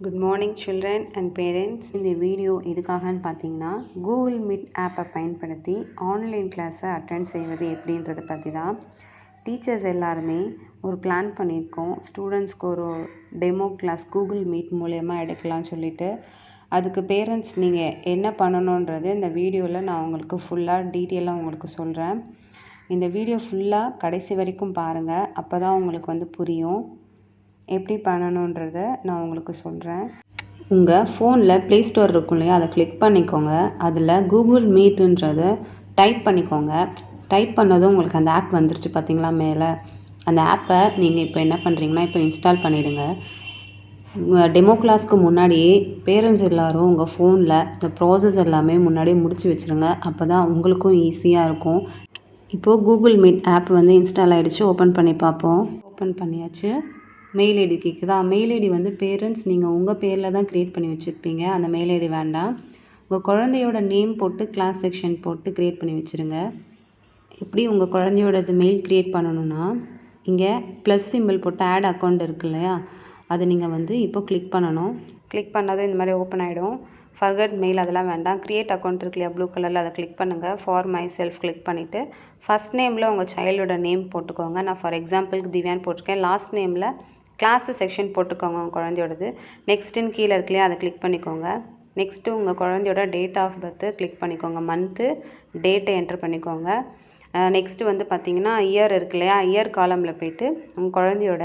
Good morning children and parents. இந்த video எதுக்காகன்னு பார்த்தீங்கன்னா, கூகுள் மீட் ஆப்பை பயன்படுத்தி ஆன்லைன் கிளாஸை அட்டெண்ட் செய்வது எப்படின்றத பற்றி தான். டீச்சர்ஸ் எல்லாருமே ஒரு பிளான் பண்ணியிருக்கோம். ஸ்டூடெண்ட்ஸ்க்கு ஒரு டெமோ கிளாஸ் கூகுள் மீட் மூலயமா எடுக்கலாம்னு சொல்லிட்டு, அதுக்கு பேரண்ட்ஸ் நீங்கள் என்ன பண்ணணுன்றது இந்த வீடியோவில் நான் உங்களுக்கு ஃபுல்லாக டீட்டெயிலாக உங்களுக்கு சொல்கிறேன். இந்த வீடியோ ஃபுல்லாக கடைசி வரைக்கும் பாருங்கள். அப்போ தான் உங்களுக்கு புரியும். எப்படி பண்ணணுன்றத நான் உங்களுக்கு சொல்கிறேன். உங்கள் ஃபோனில் ப்ளே ஸ்டோர் இருக்கும் இல்லையா, அதை கிளிக் பண்ணிக்கோங்க. அதில் கூகுள் மீட்டுன்றதை டைப் பண்ணிக்கோங்க. டைப் பண்ணதும் உங்களுக்கு அந்த ஆப் வந்துருச்சு பார்த்தீங்களா மேலே. அந்த ஆப்பை நீங்கள் இப்போ என்ன பண்ணுறீங்கன்னா, இப்போ இன்ஸ்டால் பண்ணிவிடுங்க. டெமோ கிளாஸ்க்கு முன்னாடியே பேரண்ட்ஸ் எல்லோரும் உங்கள் ஃபோனில் இந்த ப்ராசஸ் எல்லாமே முன்னாடியே முடித்து வச்சுருங்க. அப்போ தான் உங்களுக்கும் ஈஸியாக இருக்கும். இப்போது கூகுள் மீட் ஆப் இன்ஸ்டால் ஆகிடுச்சு. ஓப்பன் பண்ணி பார்ப்போம். ஓப்பன் பண்ணியாச்சு. மெயில் ஐடி கேட்குதா? மெயில் ஐடி பேரண்ட்ஸ் நீங்கள் உங்கள் பேரில் தான் க்ரியேட் பண்ணி வச்சுருப்பீங்க. அந்த மெயில் ஐடி வேண்டாம். உங்கள் குழந்தையோட நேம் போட்டு கிளாஸ் செக்ஷன் போட்டு க்ரியேட் பண்ணி வச்சுருங்க. எப்படி உங்கள் குழந்தையோட மெயில் க்ரியேட் பண்ணணுன்னா, இங்கே ப்ளஸ் சிம்பிள் போட்டு ஆட் அக்கௌண்ட் இருக்கு இல்லையா, அதை நீங்கள் இப்போ கிளிக் பண்ணணும். கிளிக் பண்ணதும் இந்த மாதிரி ஓப்பன் ஆகிடும். ஃபர்கட் மெயில் அதெல்லாம் வேண்டாம். க்ரியேட் அக்கௌண்ட் இருக்கு இல்லையா ப்ளூ கலரில், அதை கிளிக் பண்ணுங்கள். ஃபார் மை செல்ஃப் கிளிக் பண்ணிவிட்டு ஃபஸ்ட் நேமில் உங்கள் சைல்டோட நேம் போட்டுக்கோங்க. நான் ஃபார் எக்ஸாம்பிளுக்கு திவ்யான்னு போட்டிருக்கேன். லாஸ்ட் நேமில் கிளாஸ் செக்ஷன் போட்டுக்கோங்க உங்கள் குழந்தையோடது. நெக்ஸ்ட்டுன்னு கீழே இருக்கு இல்லையா, அதை கிளிக் பண்ணிக்கோங்க. நெக்ஸ்ட்டு உங்கள் குழந்தையோட டேட் ஆஃப் பர்த்து கிளிக் பண்ணிக்கோங்க. மந்த்து டேட்டை என்ட்ரு பண்ணிக்கோங்க. நெக்ஸ்ட்டு பார்த்தீங்கன்னா இயர் இருக்கு இல்லையா, இயர் காலமில் போய்ட்டு உங்கள் குழந்தையோட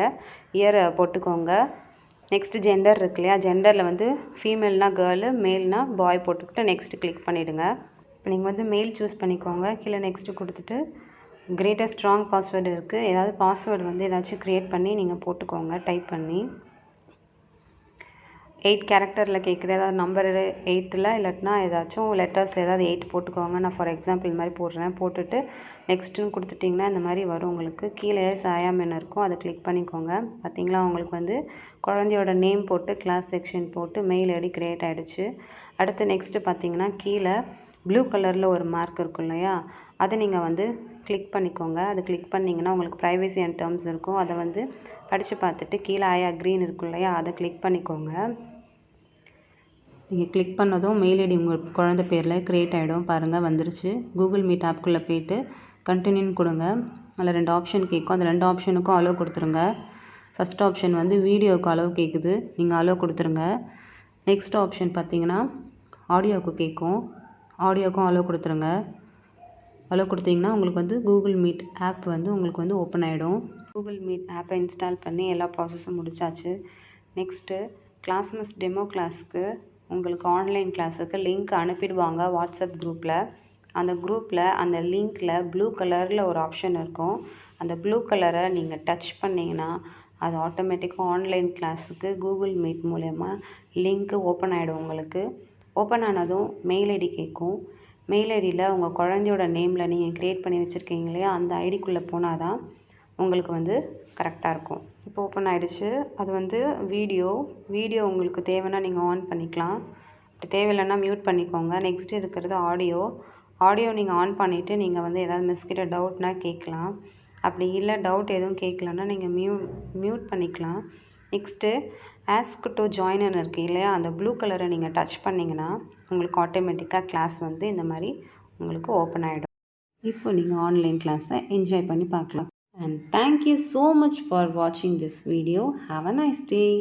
இயரை போட்டுக்கோங்க. நெக்ஸ்ட்டு ஜெண்டர் இருக்கு இல்லையா, ஜெண்டரில் ஃபீமேல்னா கேர்ளு, மேல்னா பாய் போட்டுக்கிட்டு நெக்ஸ்ட்டு கிளிக் பண்ணிவிடுங்க. இப்போ நீங்கள் மெயில் சூஸ் பண்ணிக்கோங்க. கீழே நெக்ஸ்ட்டு கொடுத்துட்டு கிரேட்டஸ்ட் ஸ்ட்ராங் பாஸ்வேர்டு இருக்குது. ஏதாவது பாஸ்வேர்டு ஏதாச்சும் க்ரியேட் பண்ணி நீங்கள் போட்டுக்கோங்க. டைப் பண்ணி 8 கேரக்டரில் கேட்குது. ஏதாவது நம்பர் 8ல் இல்லாட்டினா ஏதாச்சும் லெட்டர்ஸில் ஏதாவது 8 போட்டுக்கோங்க. நான் ஃபார் எக்ஸாம்பிள் இது மாதிரி போடுறேன். போட்டுட்டு நெக்ஸ்ட்டுன்னு கொடுத்துட்டிங்கன்னா இந்த மாதிரி வரும். உங்களுக்கு கீழே சாயாமென்னு இருக்கும், அதை கிளிக் பண்ணிக்கோங்க. பார்த்தீங்களா, உங்களுக்கு குழந்தையோட நேம் போட்டு கிளாஸ் செக்ஷன் போட்டு மெயில் ஐடி க்ரியேட் ஆகிடுச்சு. அடுத்து நெக்ஸ்ட்டு பார்த்தீங்கன்னா கீழே ப்ளூ கலரில் ஒரு மார்க் இருக்கும் இல்லையா, அதை நீங்கள் கிளிக் பண்ணிக்கோங்க. அது கிளிக் பண்ணிங்கன்னா உங்களுக்கு ப்ரைவசி அண்ட் டேர்ம்ஸ் இருக்கும். அதை படித்து பார்த்துட்டு கீழே ஐ அக்ரீன்னு இருக்கும் இல்லையா, அதை கிளிக் பண்ணிக்கோங்க. நீங்கள் கிளிக் பண்ணதும் மெயில் ஐடி உங்கள் குழந்தை பேரில் க்ரியேட் ஆகிடும். பாருங்கள் வந்துருச்சு. கூகுள் மீட் ஆப்குள்ளே போய்ட்டு கண்டினியூன்னு கொடுங்க. அதில் 2 ஆப்ஷன் கேட்கும். அந்த 2 ஆப்ஷனுக்கும் அலோவ் கொடுத்துருங்க. ஃபஸ்ட் ஆப்ஷன் வீடியோவுக்கு அலோவ் கேட்குது, நீங்கள் அலோவ் கொடுத்துருங்க. நெக்ஸ்ட் ஆப்ஷன் பார்த்தீங்கன்னா ஆடியோவுக்கு கேட்கும், ஆடியோவுக்கும் அலோவ் கொடுத்துருங்க. அலோவ் கொடுத்தீங்கன்னா உங்களுக்கு கூகுள் மீட் ஆப் உங்களுக்கு ஓப்பன் ஆகிடும். கூகுள் மீட் ஆப்பை இன்ஸ்டால் பண்ணி எல்லா ப்ராசஸும் முடிச்சாச்சு. நெக்ஸ்ட்டு கிளாஸ்மிஸ் டெமோ கிளாஸுக்கு உங்களுக்கு ஆன்லைன் கிளாஸுக்கு லிங்க் அனுப்பிடுவாங்க வாட்ஸ்அப் குரூப்பில். அந்த குரூப்பில் அந்த லிங்க்கில் ப்ளூ கலரில் ஒரு ஆப்ஷன் இருக்கும். அந்த ப்ளூ கலரை நீங்கள் டச் பண்ணிங்கன்னா அது ஆட்டோமேட்டிக்காக ஆன்லைன் கிளாஸுக்கு கூகுள் மீட் மூலயமா லிங்க்கு ஓப்பன் ஆகிடும். உங்களுக்கு ஓப்பன் ஆனதும் மெயில் ஐடி கேட்கும். மெயில் ஐடியில் உங்கள் குழந்தையோட நேமில் நீங்கள் க்ரியேட் பண்ணி வச்சுருக்கீங்க இல்லையா, அந்த ஐடிக்குள்ளே போனால் தான் உங்களுக்கு கரெக்டாக இருக்கும். இப்போ ஓப்பன் ஆகிடுச்சு. அது வீடியோ உங்களுக்கு தேவைன்னா நீங்கள் ஆன் பண்ணிக்கலாம். அப்படி தேவையில்லைன்னா மியூட் பண்ணிக்கோங்க. நெக்ஸ்ட்டு இருக்கிறது ஆடியோ நீங்கள் ஆன் பண்ணிவிட்டு நீங்கள் ஏதாவது மிஸ்கிட்ட டவுட்னா கேட்கலாம். அப்படி இல்லை டவுட் எதுவும் கேட்கலன்னா நீங்கள் மியூட் பண்ணிக்கலாம். நெக்ஸ்ட்டு ஆஸ்க் டு ஜாயின்னு இருக்குது இல்லையா, அந்த ப்ளூ கலரை நீங்கள் டச் பண்ணிங்கன்னா உங்களுக்கு ஆட்டோமேட்டிக்காக கிளாஸ் இந்த மாதிரி உங்களுக்கு ஓப்பன் ஆகிடும். இப்போ நீங்கள் ஆன்லைன் கிளாஸை என்ஜாய் பண்ணி பார்க்கலாம். And thank you so much for watching this video. Have a nice day.